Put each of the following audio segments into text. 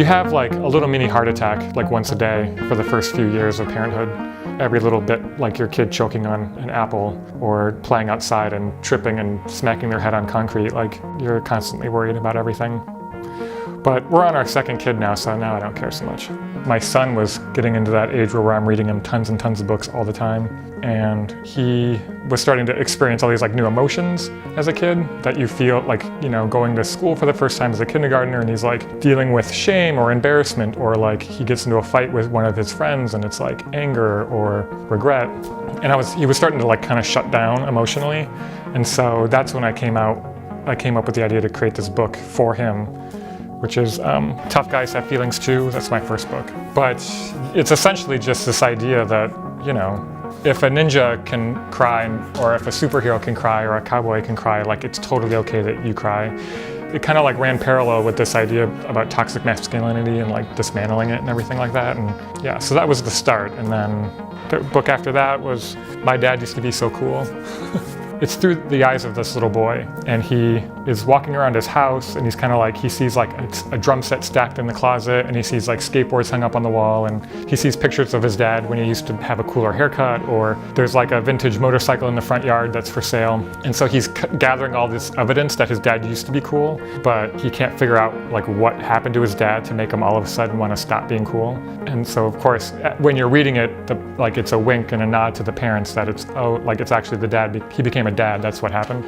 You have like a little mini heart attack like once a day for the first few years of parenthood. Every little bit, like your kid choking on an apple or playing outside and tripping and smacking their head on concrete, like you're constantly worried about everything. But we're on our second kid now, so now I don't care so much. My son was getting into that age where I'm reading him tons and tons of books all the time, and he was starting to experience all these like new emotions as a kid that you feel like, you know, going to school for the first time as a kindergartner, and he's like dealing with shame or embarrassment, or like he gets into a fight with one of his friends and it's like anger or regret. And he was starting to like kind of shut down emotionally, and so that's when I came up with the idea to create this book for him, which is Tough Guys Have Feelings Too. That's my first book. But it's essentially just this idea that, you know, if a ninja can cry, or if a superhero can cry, or a cowboy can cry, like it's totally okay that you cry. It kind of like ran parallel with this idea about toxic masculinity and like dismantling it and everything like that. And yeah, so that was the start. And then the book after that was My Dad Used to Be So Cool. It's through the eyes of this little boy, and he is walking around his house, and he's kind of like, he sees like a drum set stacked in the closet, and he sees like skateboards hung up on the wall, and he sees pictures of his dad when he used to have a cooler haircut, or there's like a vintage motorcycle in the front yard that's for sale. And so he's gathering all this evidence that his dad used to be cool, but he can't figure out like what happened to his dad to make him all of a sudden want to stop being cool. And so of course, when you're reading it, like it's a wink and a nod to the parents that it's, oh, like it's actually the dad, he became a dad, that's what happened.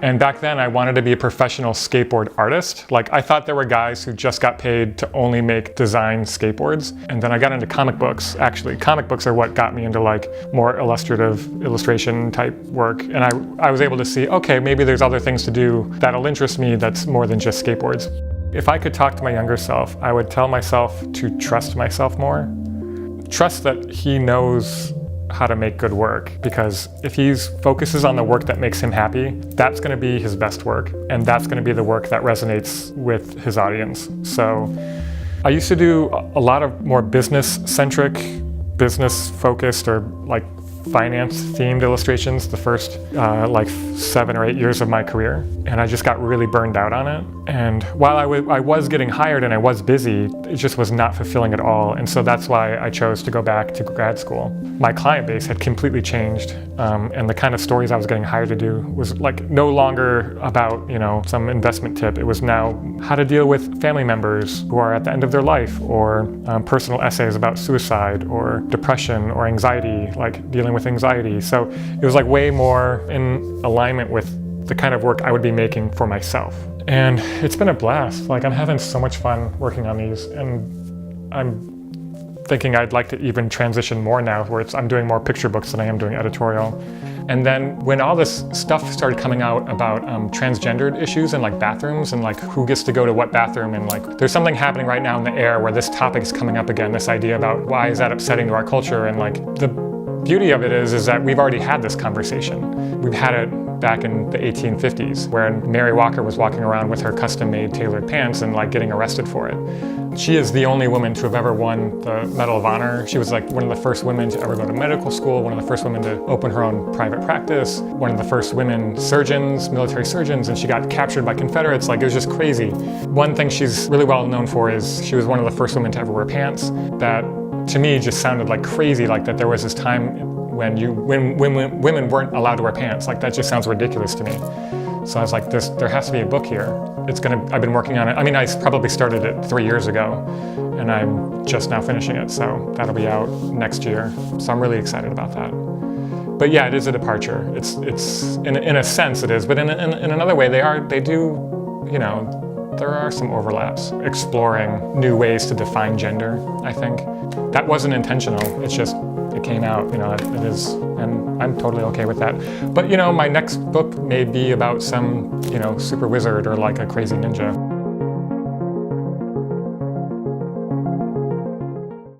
And back then I wanted to be a professional skateboard artist. Like I thought there were guys who just got paid to only make design skateboards. And then I got into comic books. Actually, comic books are what got me into like more illustrative illustration type work. And I was able to see, okay, maybe there's other things to do that'll interest me that's more than just skateboards. If I could talk to my younger self, I would tell myself to trust myself more. Trust that he knows how to make good work, because if he focuses on the work that makes him happy, that's going to be his best work, and that's going to be the work that resonates with his audience. So I used to do a lot of more business-centric, business-focused, or like finance-themed illustrations the first like 7 or 8 years of my career, and I just got really burned out on it. And while I was getting hired and I was busy, it just was not fulfilling at all. And so that's why I chose to go back to grad school. My client base had completely changed, and the kind of stories I was getting hired to do was like no longer about, you know, some investment tip. It was now how to deal with family members who are at the end of their life, or personal essays about suicide or depression or anxiety, like dealing with anxiety. So it was like way more in alignment with the kind of work I would be making for myself. And it's been a blast. Like I'm having so much fun working on these, and I'm thinking I'd like to even transition more now where I'm doing more picture books than I am doing editorial. And then when all this stuff started coming out about transgendered issues and like bathrooms and like who gets to go to what bathroom, and like there's something happening right now in the air where this topic is coming up again, this idea about why is that upsetting to our culture. And like the beauty of it is that we've already had this conversation. We've had it back in the 1850s, where Mary Walker was walking around with her custom-made tailored pants and like getting arrested for it. She is the only woman to have ever won the Medal of Honor. She was like one of the first women to ever go to medical school, one of the first women to open her own private practice, one of the first women surgeons, military surgeons, and she got captured by Confederates. Like it was just crazy. One thing she's really well known for is she was one of the first women to ever wear pants. That to me just sounded like crazy, like that there was this time when women weren't allowed to wear pants. Like that just sounds ridiculous to me. So I was like, there has to be a book here. I've been working on it. I mean, I probably started it 3 years ago, and I'm just now finishing it. So that'll be out next year. So I'm really excited about that. But yeah, it is a departure. It's in a sense it is, but in another way they do, you know, there are some overlaps. Exploring new ways to define gender, I think. That wasn't intentional. It came out, you know, it is, and I'm totally okay with that. But, you know, my next book may be about some, you know, super wizard or like a crazy ninja.